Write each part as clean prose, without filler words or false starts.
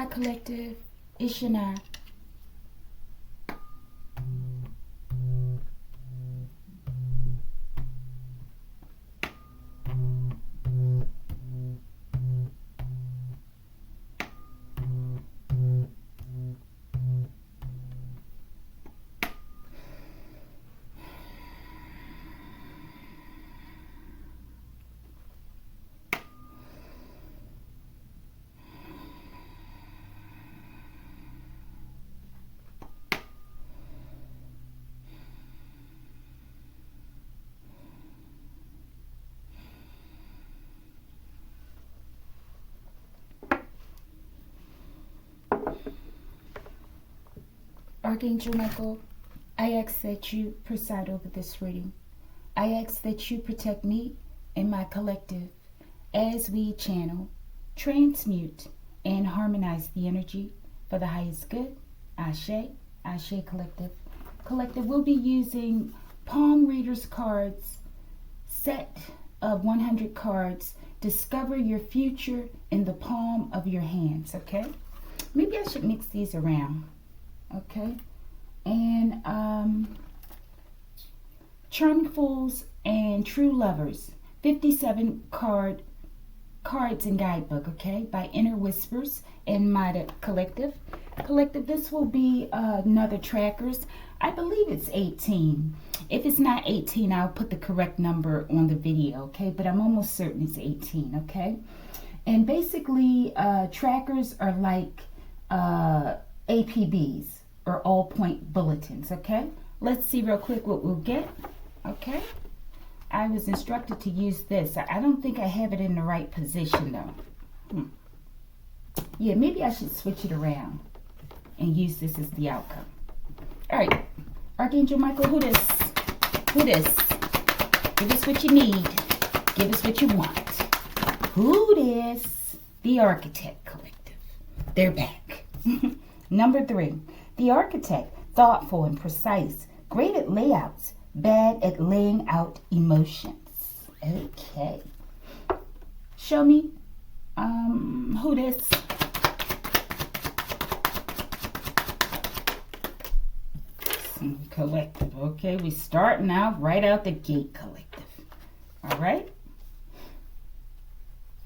Hi, Collective. It's Shania. Archangel Michael, I ask that you preside over this reading. I ask that you protect me and my collective as we channel, transmute, and harmonize the energy for the highest good. Ashe, Ashe Collective. Collective will be using Palm Readers cards, set of 100 cards. Discover your future in the palm of your hands, okay? Maybe I should mix these around. Okay, and Charming Fools and True Lovers, 57 cards and guidebook, okay, by Inner Whispers and Mida Collective. Collective, this will be another trackers. I believe it's 18. If it's not 18, I'll put the correct number on the video, okay, but I'm almost certain it's 18, okay? And basically, trackers are like APBs, or all point bulletins, okay? Let's see real quick what we'll get, okay? I was instructed to use this. I don't think I have it in the right position though. Yeah, maybe I should switch it around and use this as the outcome. All right, Archangel Michael, who this? Who this? Give us what you need. Give us what you want. Who this? The Architect Collective. They're back. Number 3. The Architect, thoughtful and precise, great at layouts, bad at laying out emotions. Okay. Show me who this? Collective. Okay, we starting out right out the gate, Collective. All right.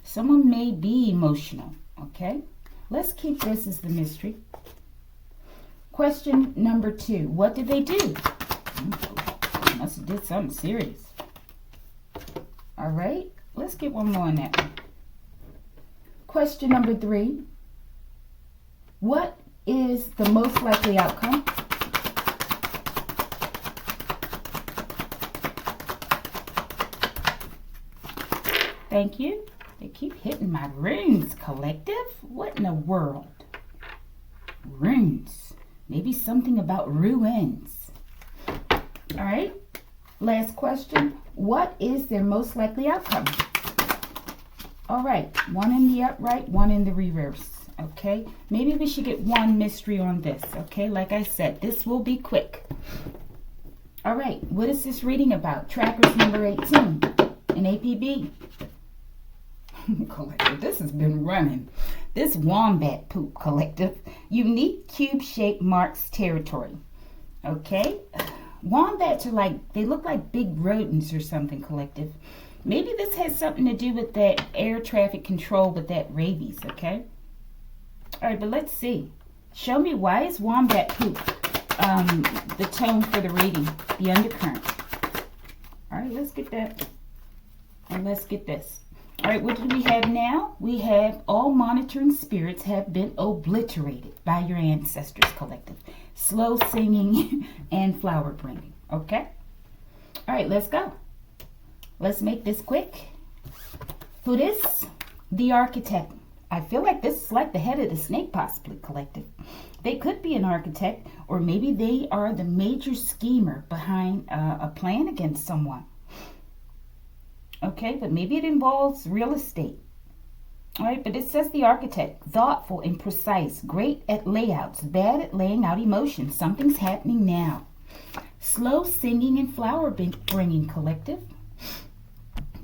Someone may be emotional. Okay. Let's keep this as the mystery. Question number 2. What did they do? They must have did something serious. All right. Let's get one more on that one. Question number 3. What is the most likely outcome? Thank you. They keep hitting my runes, Collective. What in the world? Runes. Maybe something about ruins. All right. Last question. What is their most likely outcome? All right. One in the upright, one in the reverse. Okay. Maybe we should get one mystery on this. Okay. Like I said, this will be quick. All right. What is this reading about? Trackers number 18. An APB. Collective, this has been running. This wombat poop, Collective. Unique cube-shaped marks territory. Okay? Wombats are like, they look like big rodents or something, Collective. Maybe this has something to do with that air traffic control with that rabies, okay? All right, but let's see. Show me, why is wombat poop the tone for the reading, the undercurrent? All right, let's get that. And let's get this. All right, what do we have now? We have all monitoring spirits have been obliterated by your ancestors, Collective. Slow singing and flower bringing, okay? All right, let's go. Let's make this quick. Who this? The Architect. I feel like this is like the head of the snake, possibly, Collective. They could be an architect, or maybe they are the major schemer behind a plan against someone. Okay, but maybe it involves real estate. All right, but it says the Architect, thoughtful and precise, great at layouts, bad at laying out emotions. Something's happening now. Slow singing and flower bringing, Collective.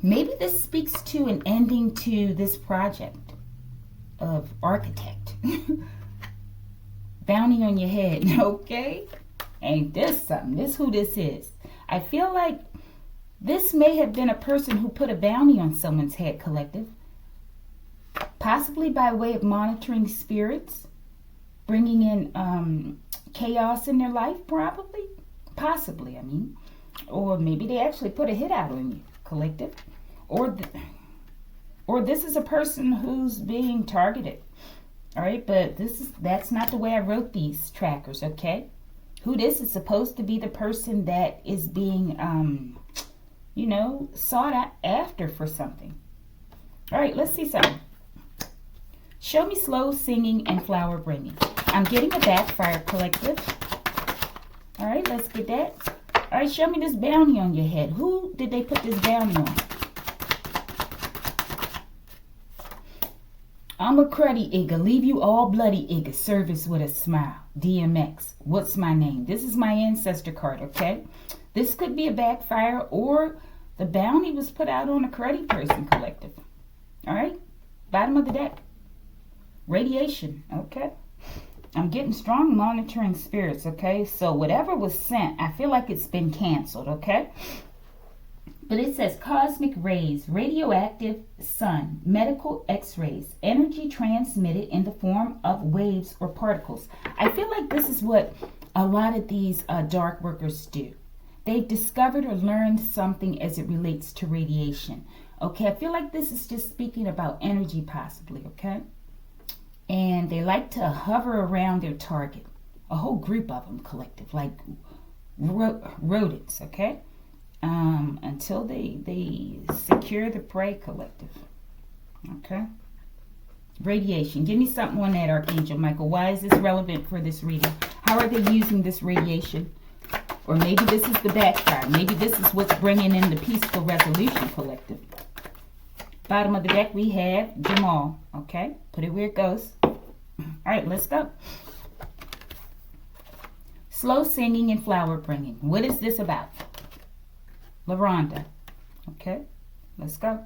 Maybe this speaks to an ending to this project of Architect. Bounty on your head, okay? Ain't this something? This who this is. I feel like this may have been a person who put a bounty on someone's head, collective. Possibly by way of monitoring spirits, bringing in chaos in their life, probably. Possibly, I mean. Or maybe they actually put a hit out on you, collective. Or this is a person who's being targeted. All right, but that's not the way I wrote these trackers, okay? Who this is supposed to be the person that is being, sought after for something. All right, let's see something. Show me slow singing and flower bringing. I'm getting a backfire, collective. All right, let's get that. All right, show me this bounty on your head. Who did they put this bounty on? I'm a cruddy Igga. Leave you all bloody Igga. Service with a smile. DMX. What's my name? This is my ancestor card, okay? This could be a backfire, or the bounty was put out on a cruddy person, collective. All right? Bottom of the deck. Radiation, okay? I'm getting strong monitoring spirits, okay? So whatever was sent, I feel like it's been canceled, okay? But it says cosmic rays, radioactive sun, medical x-rays, energy transmitted in the form of waves or particles. I feel like this is what a lot of these dark workers do. They've discovered or learned something as it relates to radiation. Okay, I feel like this is just speaking about energy possibly, okay? And they like to hover around their target. A whole group of them, collective, like rodents, okay? Until they secure the prey, collective. Okay? Radiation. Give me something on that, Archangel Michael. Why is this relevant for this reading? How are they using this radiation? Or maybe this is the backfire. Maybe this is what's bringing in the peaceful resolution, collective. Bottom of the deck, we have Jamal. Okay? Put it where it goes. All right, let's go. Slow singing and flower bringing. What is this about? LaRonda. Okay, let's go.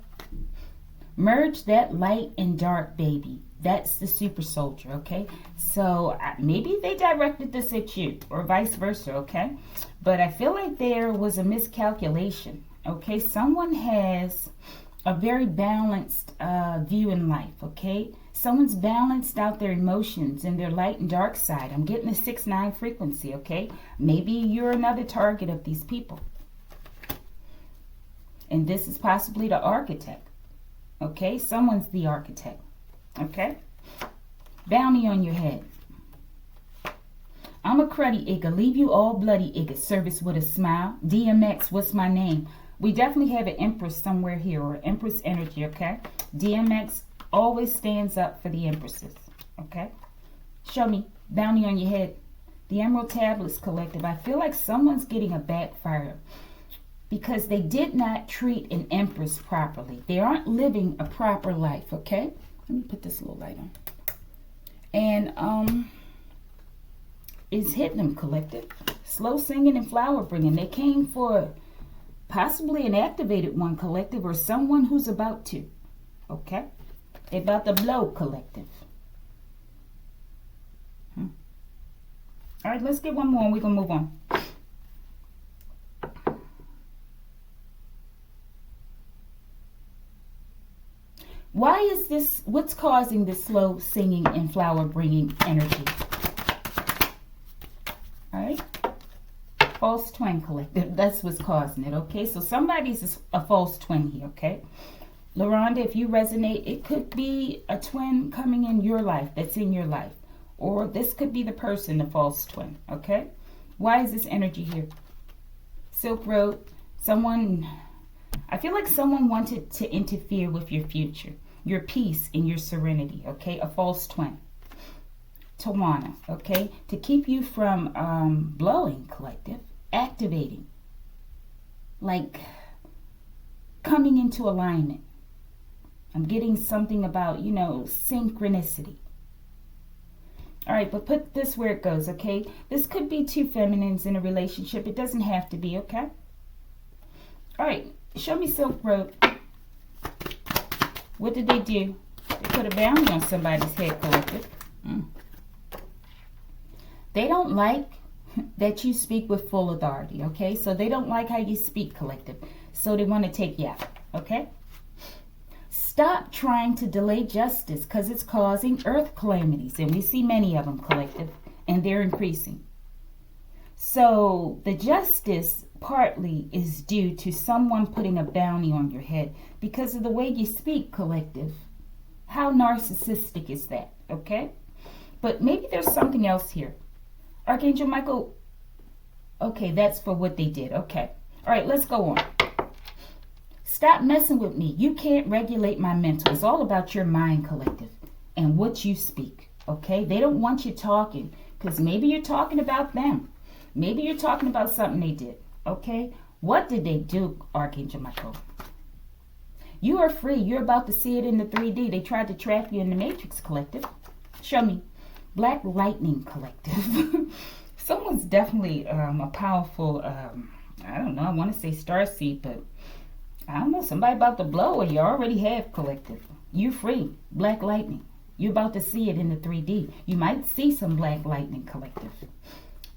Merge that light and dark, baby. That's the super soldier, okay? So maybe they directed this at you or vice versa, okay? But I feel like there was a miscalculation, okay? Someone has a very balanced view in life, okay? Someone's balanced out their emotions and their light and dark side. I'm getting a 6-9 frequency, okay? Maybe you're another target of these people. And this is possibly the architect. Okay? Someone's the architect. Okay? Bounty on your head. I'm a cruddy Igga. Leave you all bloody Igga. Service with a smile. DMX, what's my name? We definitely have an Empress somewhere here, or Empress energy, okay? DMX always stands up for the Empresses. Okay? Show me. Bounty on your head. The Emerald Tablets Collective. I feel like someone's getting a backfire, because they did not treat an empress properly. They aren't living a proper life, okay? Let me put this little light on. And it's hitting them, collective. Slow singing and flower bringing. They came for possibly an activated one, collective, or someone who's about to, okay? They're about to blow, collective. All right, let's get one more and we're going to move on. Why is this, what's causing this slow singing and flower bringing energy? All right. False twin, collective. That's what's causing it, okay? So somebody's a false twin here, okay? LaRonda, if you resonate, it could be a twin coming in your life, that's in your life. Or this could be the person, the false twin, okay? Why is this energy here? Silk Road, someone, I feel like someone wanted to interfere with your future, your peace and your serenity, okay? A false twin. Tawana, okay? To keep you from blowing, collective, activating, like coming into alignment. I'm getting something about, you know, synchronicity. All right, but put this where it goes, okay? This could be two feminines in a relationship. It doesn't have to be, okay? All right, show me Silk Road. What did they do? They put a bounty on somebody's head, collective. Mm. They don't like that you speak with full authority, okay? So they don't like how you speak, collective. So they want to take you out, okay? Stop trying to delay justice because it's causing earth calamities. And we see many of them, collective, and they're increasing. So the justice partly is due to someone putting a bounty on your head because of the way you speak, collective. How narcissistic is that, okay? But maybe there's something else here. Archangel Michael, okay, that's for what they did. Okay. All right, let's go on. Stop messing with me. You can't regulate my mental. It's all about your mind, collective, and what you speak, okay? They don't want you talking because maybe you're talking about them. Maybe you're talking about something they did, okay? What did they do, Archangel Michael? You are free. You're about to see it in the 3D. They tried to trap you in the Matrix, collective. Show me. Black Lightning, collective. Someone's definitely a powerful, I don't know, I want to say starseed, but I don't know, somebody about to blow or you already have, collective. You're free. Black Lightning. You're about to see it in the 3D. You might see some Black Lightning, collective.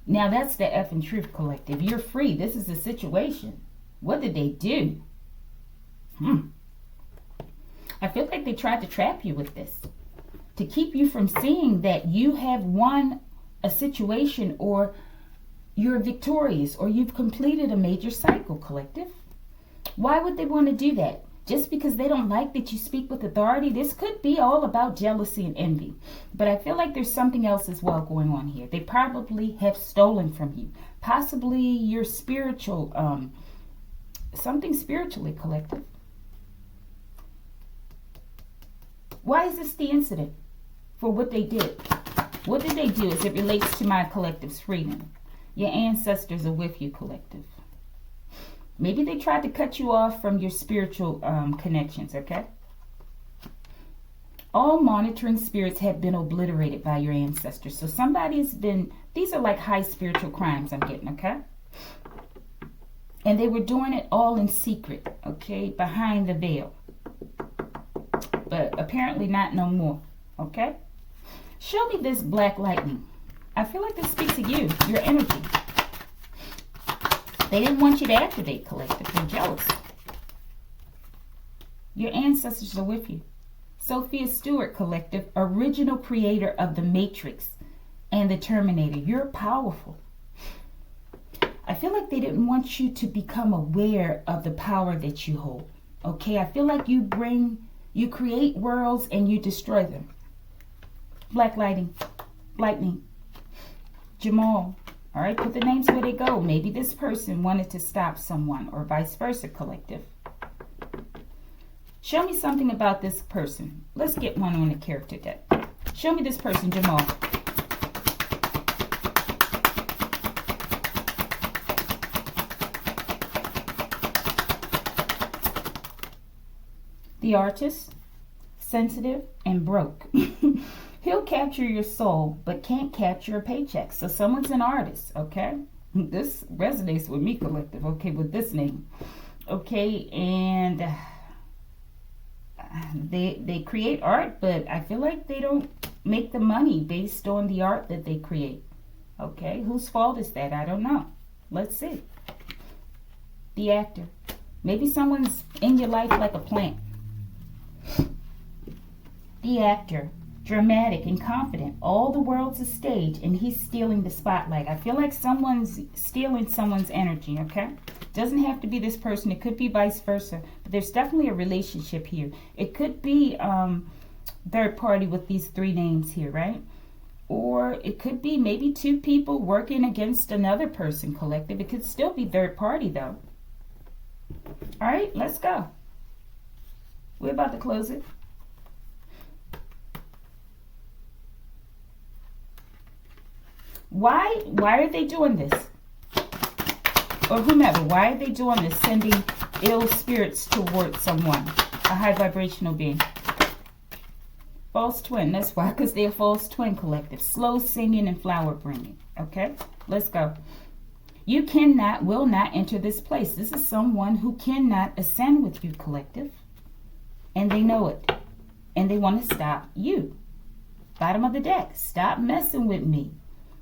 Now that's the effing truth, collective. You're free. This is the situation. What did they do? I feel like they tried to trap you with this, to keep you from seeing that you have won a situation or you're victorious or you've completed a major cycle, collective. Why would they want to do that? Just because they don't like that you speak with authority? This could be all about jealousy and envy. But I feel like there's something else as well going on here. They probably have stolen from you. Possibly your spiritual, something spiritually, collective. Why is this the incident for what they did? What did they do as it relates to my collective's freedom? Your ancestors are with you, collective. Maybe they tried to cut you off from your spiritual connections, okay? All monitoring spirits have been obliterated by your ancestors. So somebody's been, these are like high spiritual crimes I'm getting, okay? And they were doing it all in secret, okay? Behind the veil. But apparently not no more, okay? Show me this Black Lightning. I feel like this speaks to you, your energy. They didn't want you to activate, collective. They're jealous. Your ancestors are with you. Sophia Stewart, collective, original creator of the Matrix and the Terminator. You're powerful. I feel like they didn't want you to become aware of the power that you hold. Okay, I feel like you create worlds and you destroy them. Black Lightning. Jamal. All right, put the names where they go. Maybe this person wanted to stop someone or vice versa, collective. Show me something about this person. Let's get one on the character deck. Show me this person, Jamal. The artist, sensitive and broke. He'll capture your soul, but can't capture a paycheck. So someone's an artist, okay? This resonates with me, collective, okay, with this name. Okay, and they create art, but I feel like they don't make the money based on the art that they create. Okay, whose fault is that? I don't know. Let's see. The actor. Maybe someone's in your life like a plant. The actor. Dramatic and confident. All the world's a stage and he's stealing the spotlight. I feel like someone's stealing someone's energy, okay? Doesn't have to be this person. It could be vice versa. But there's definitely a relationship here. It could be third party with these three names here, right? Or it could be maybe two people working against another person, collective. It could still be third party though. All right, let's go. We're about to close it. Why are they doing this? Or whomever, why are they doing this? Sending ill spirits towards someone, a high vibrational being. False twin, that's why, because they're false twin, collective. Slow singing and flower bringing. Okay, let's go. You cannot, will not enter this place. This is someone who cannot ascend with you, collective. And they know it. And they want to stop you. Bottom of the deck. Stop messing with me.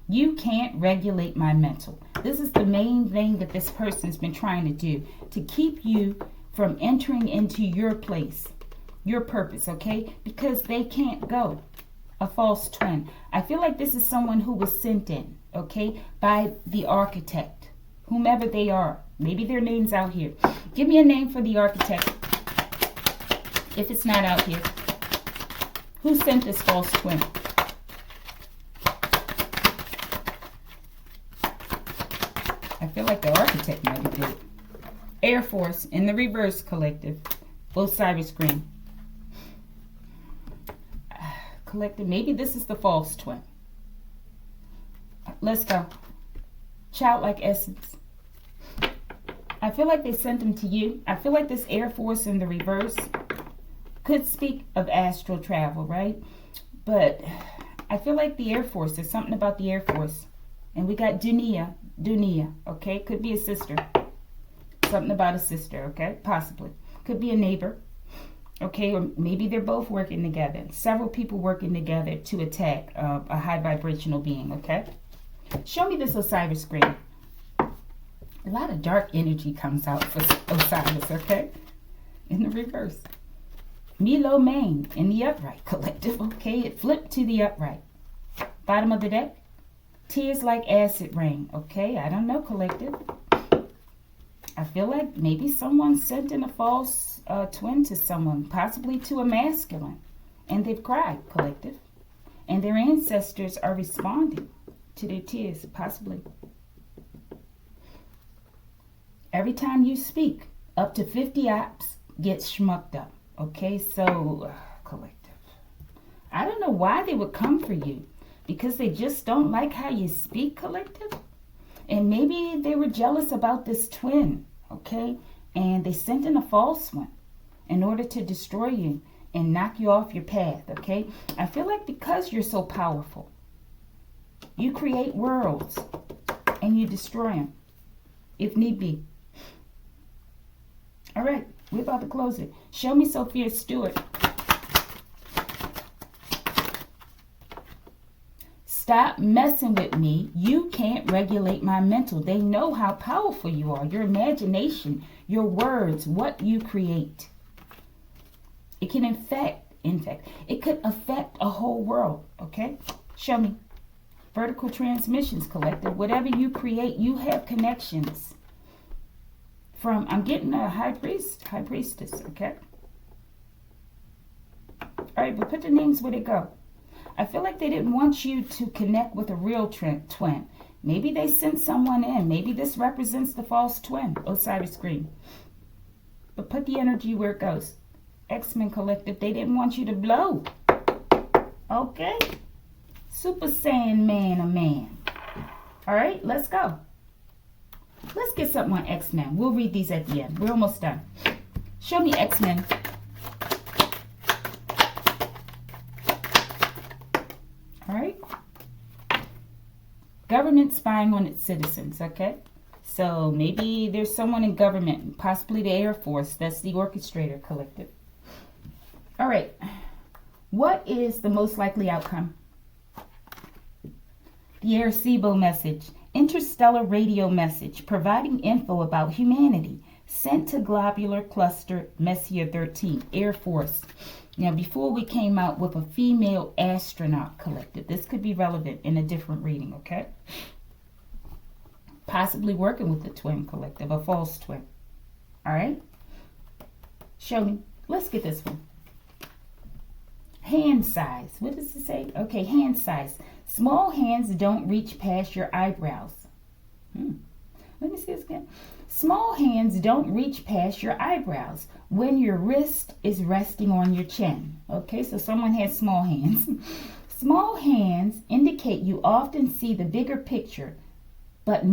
You can't regulate my mental. This is the main thing that this person's been trying to do, to keep you from entering into your place, your purpose, okay? Because they can't go. A false twin. I feel like this is someone who was sent in, okay, by the architect, whomever they are. Maybe their name's out here. Give me a name for the architect if it's not out here. Who sent this false twin? I feel like the architect might have did it. Air Force in the reverse, collective. Osiris Green. Collective, maybe this is the false twin. Let's go. Childlike essence. I feel like they sent them to you. I feel like this Air Force in the reverse could speak of astral travel, right? But I feel like the Air Force, there's something about the Air Force. And we got Dunia, okay? Could be a sister. Something about a sister, okay? Possibly. Could be a neighbor, okay? Or maybe they're both working together. Several people working together to attack a high vibrational being, okay? Show me this Osiris Green. A lot of dark energy comes out for Osiris, okay? In the reverse. Milo Main in the upright, collective, okay? It flipped to the upright. Bottom of the deck. Tears like acid rain, okay? I don't know, collective. I feel like maybe someone sent in a false twin to someone, possibly to a masculine. And they've cried, collective. And their ancestors are responding to their tears, possibly. Every time you speak, up to 50 ops gets schmucked up. Okay, so, collective. I don't know why they would come for you. Because they just don't like how you speak, collective. And maybe they were jealous about this twin, okay? And they sent in a false one in order to destroy you and knock you off your path, okay? I feel like because you're so powerful, you create worlds and you destroy them, if need be. All right, we're about to close it. Show me Sophia Stewart. Stop messing with me. You can't regulate my mental. They know how powerful you are. Your imagination, your words, what you create. It can it could affect a whole world, okay? Show me. Vertical transmissions, collective. Whatever you create, you have connections. From, I'm getting a high priestess, okay? All right, but put the names where they go. I feel like they didn't want you to connect with a real twin. Maybe they sent someone in. Maybe this represents the false twin, Osiris Green. But put the energy where it goes. X-Men Collective, they didn't want you to blow. Okay? Super Saiyan Man, a man. All right, let's go. Let's get something on X-Men. We'll read these at the end. We're almost done. Show me X-Men. All right. Government spying on its citizens, okay? So maybe there's someone in government, possibly the Air Force. That's the orchestrator, collective. All right. What is the most likely outcome? The Arecibo message. Interstellar radio message providing info about humanity. Sent to Globular Cluster Messier 13, Air Force. Now, before we came out with a female astronaut, collective, this could be relevant in a different reading, okay? Possibly working with the twin, collective, a false twin. All right? Show me. Let's get this one. Hand size. What does it say? Okay, hand size. Small hands don't reach past your eyebrows. Let me see this again. Small hands don't reach past your eyebrows when your wrist is resting on your chin. Okay, so someone has small hands. Small hands indicate you often see the bigger picture, but can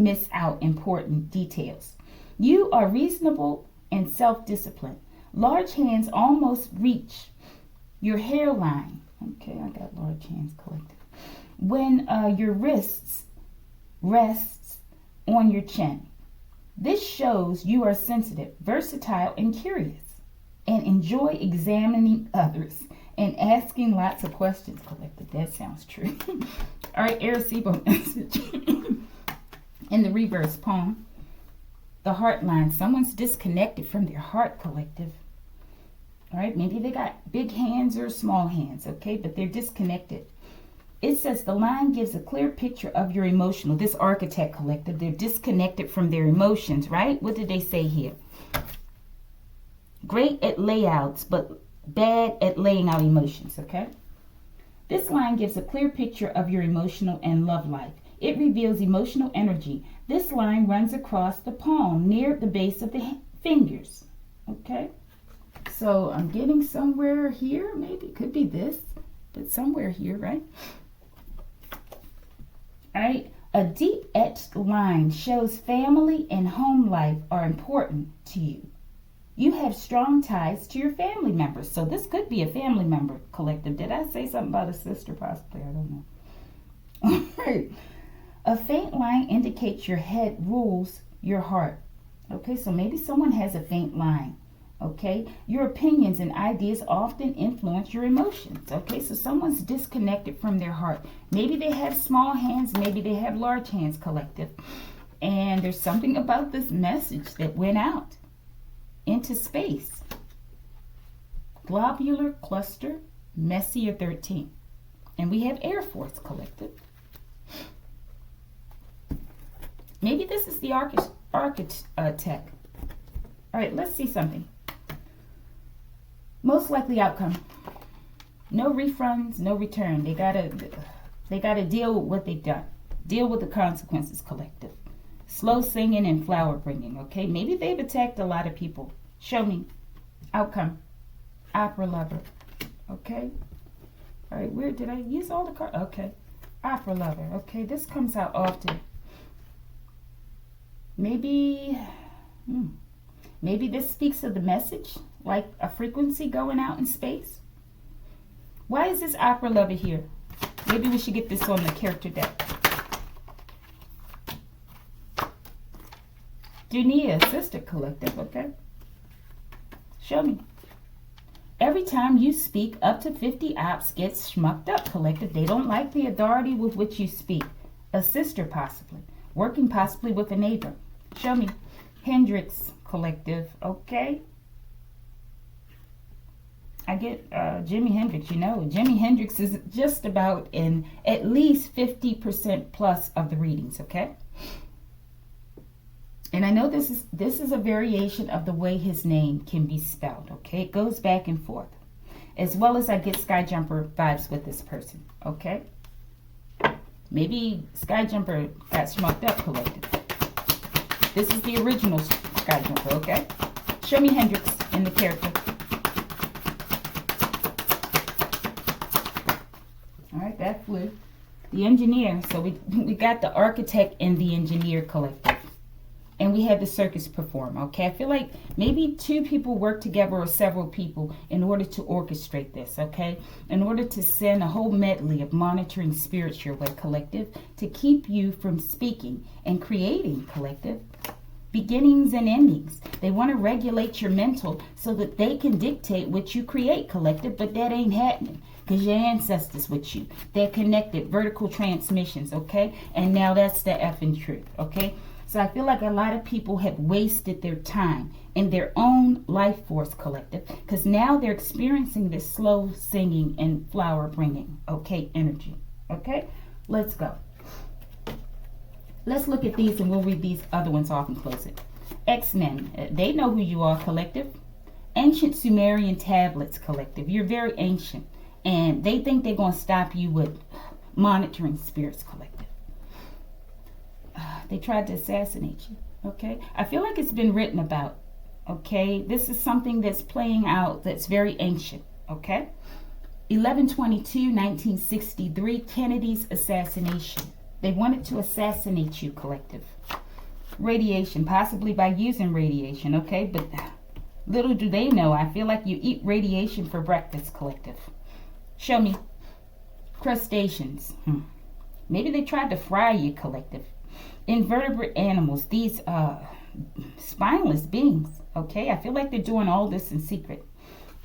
miss out important details. You are reasonable and self-disciplined. Large hands almost reach your hairline. Okay, I got large hands collected. When your wrists rests on your chin. This shows you are sensitive, versatile, and curious. and enjoy examining others and asking lots of questions, collective. That sounds true. All right, Arecibo message. In the reverse poem, the heart line. Someone's disconnected from their heart, collective. All right, maybe they got big hands or small hands, okay, but they're disconnected. It says the line gives a clear picture of your emotional. This architect, collective, they're disconnected from their emotions, right? What did they say here? Great at layouts, but bad at laying out emotions, okay? This line gives a clear picture of your emotional and love life. It reveals emotional energy. This line runs across the palm near the base of the fingers, okay? So I'm getting somewhere here, maybe it could be this, but somewhere here, right? All right, a deep etched line shows family and home life are important to you. You have strong ties to your family members. So this could be a family member, collective. Did I say something about a sister possibly? I don't know. All right. A faint line indicates your head rules your heart. Okay, so maybe someone has a faint line. Okay, your opinions and ideas often influence your emotions. Okay, so someone's disconnected from their heart. Maybe they have small hands, maybe they have large hands, collective. And there's something about this message that went out into space. Globular cluster, Messier 13. And we have Air Force, collective. Maybe this is the architect. All right, let's see something. Most likely outcome. No refunds, no return. They gotta deal with what they've done. Deal with the consequences, collective. Slow singing and flower bringing, okay? Maybe they've attacked a lot of people. Show me. Outcome. Opera lover. Okay? All right, where did I use all the cards? Okay. Opera lover. Okay, this comes out often. Maybe this speaks of the message, like a frequency going out in space. Why is this opera lover here? Maybe we should get this on the character deck. Dunia, sister, collective, okay? Show me. Every time you speak, up to 50 ops gets schmucked up, collective. They don't like the authority with which you speak. A sister, possibly. Working possibly with a neighbor. Show me. Hendrix, collective, okay? I get Jimi Hendrix, you know. Jimi Hendrix is just about in at least 50% plus of the readings, okay? And I know this is a variation of the way his name can be spelled, okay? It goes back and forth. As well as I get Skyjumper vibes with this person, okay? Maybe Skyjumper got smoked up, collective. This is the original Skyjumper, okay? Show me Hendrix in the character. All right, that flew. The engineer. So we got the architect and the engineer, collective. And we had the circus perform, okay? I feel like maybe two people work together or several people in order to orchestrate this, okay? In order to send a whole medley of monitoring spirits your way, collective, to keep you from speaking and creating, collective. Beginnings and endings. They want to regulate your mental so that they can dictate what you create, collective, but that ain't happening because your ancestors with you. They're connected, vertical transmissions, okay? And now that's the effing truth, okay? So I feel like a lot of people have wasted their time in their own life force, collective, because now they're experiencing this slow singing and flower bringing, okay, energy, okay? Let's go. Let's look at these and we'll read these other ones off and close it. X-Men, they know who you are, collective. Ancient Sumerian tablets, collective. You're very ancient. And they think they're going to stop you with monitoring spirits, collective. They tried to assassinate you, okay? I feel like it's been written about, okay? This is something that's playing out that's very ancient, okay? 11/22/1963, Kennedy's assassination. They wanted to assassinate you, collective. Radiation, possibly by using radiation, okay? But little do they know, I feel like you eat radiation for breakfast, collective. Show me. Crustaceans. Maybe they tried to fry you, collective. Invertebrate animals, these spineless beings, okay? I feel like they're doing all this in secret.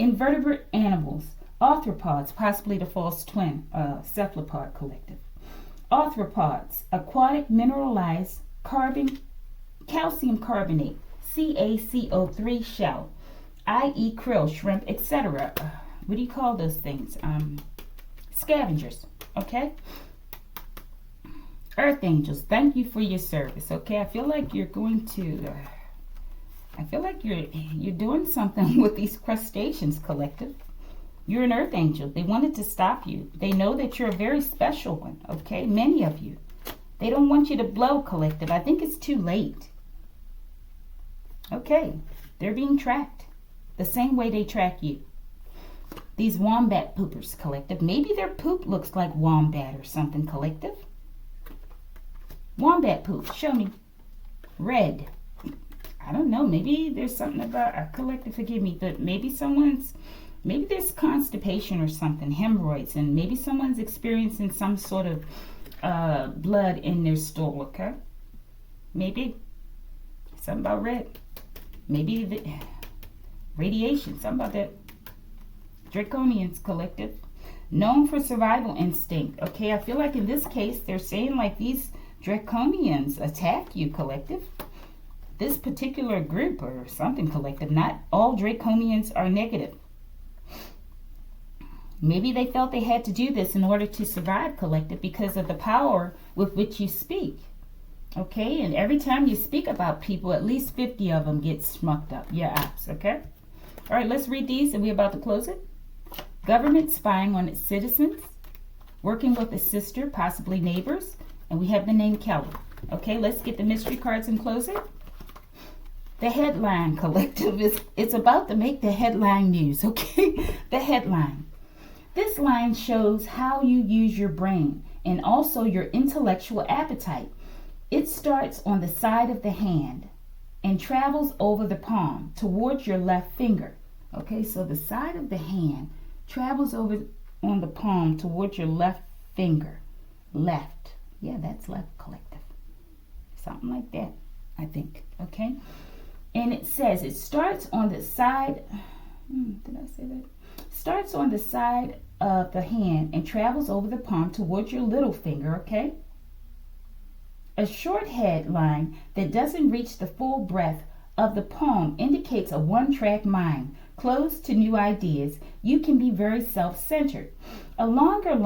Invertebrate animals. Arthropods, possibly the false twin, cephalopod collective. Arthropods, aquatic mineralized calcium carbonate, CaCO3 shell, i.e. krill, shrimp, etc. What do you call those things? Scavengers, okay? Earth angels, thank you for your service, okay? I feel like you're going to, I feel like you're doing something with these crustaceans, collective. You're an earth angel. They wanted to stop you. They know that you're a very special one, okay? Many of you. They don't want you to blow, collective. I think it's too late. Okay, they're being tracked the same way they track you. These wombat poopers, collective. Maybe their poop looks like wombat or something, collective. Wombat poop, show me. Red. I don't know, maybe there's something about a collective, forgive me, but maybe there's constipation or something, hemorrhoids, and maybe someone's experiencing some sort of blood in their stool, okay? Maybe something about red. Maybe the radiation, something about that. Draconians, collective. Known for survival instinct, okay? I feel like in this case, they're saying like these Draconians attack you, collective. This particular group or something, collective. Not all Draconians are negative. Maybe they felt they had to do this in order to survive, collective, because of the power with which you speak. Okay, and every time you speak about people, at least 50 of them get smucked up. Your apps, okay? All right, let's read these and we're about to close it. Government spying on its citizens, working with a sister, possibly neighbors, and we have the name Kelly. Okay, let's get the mystery cards and close it. The headline, collective, it's about to make the headline news, okay? The headline. This line shows how you use your brain and also your intellectual appetite. It starts on the side of the hand and travels over the palm towards your left finger. Okay, so the side of the hand travels over on the palm towards your left finger. Left. Yeah, that's left, collective. Something like that, I think. Okay? And it says it starts on the side. Did I say that? Starts on the side of the hand and travels over the palm towards your little finger, okay? A short headline that doesn't reach the full breadth of the palm indicates a one-track mind, closed to new ideas. You can be very self-centered. A longer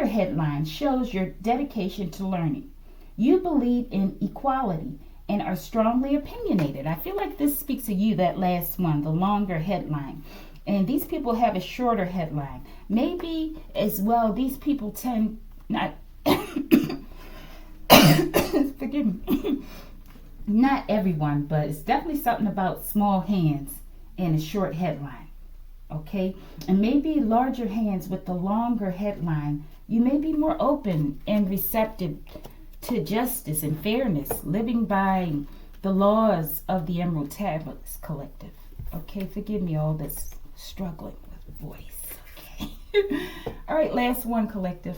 headline shows your dedication to learning. You believe in equality and are strongly opinionated. I feel like this speaks to you, that last one, the longer headline. And these people have a shorter headline. Maybe as well, these people tend not, forgive me, not everyone, but it's definitely something about small hands and a short headline. Okay? And maybe larger hands with the longer headline. You may be more open and receptive to justice and fairness, living by the laws of the Emerald Tablets, collective. Okay, forgive me all this struggling with voice. Okay. All right, last one, collective.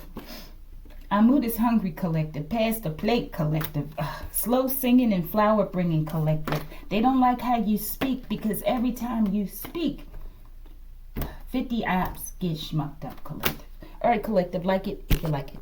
Our mood is hungry, collective. Pass the plate, collective. Slow singing and flower bringing, collective. They don't like how you speak because every time you speak, 50 apps get schmucked up, collective. All right, collective, like it if you like it.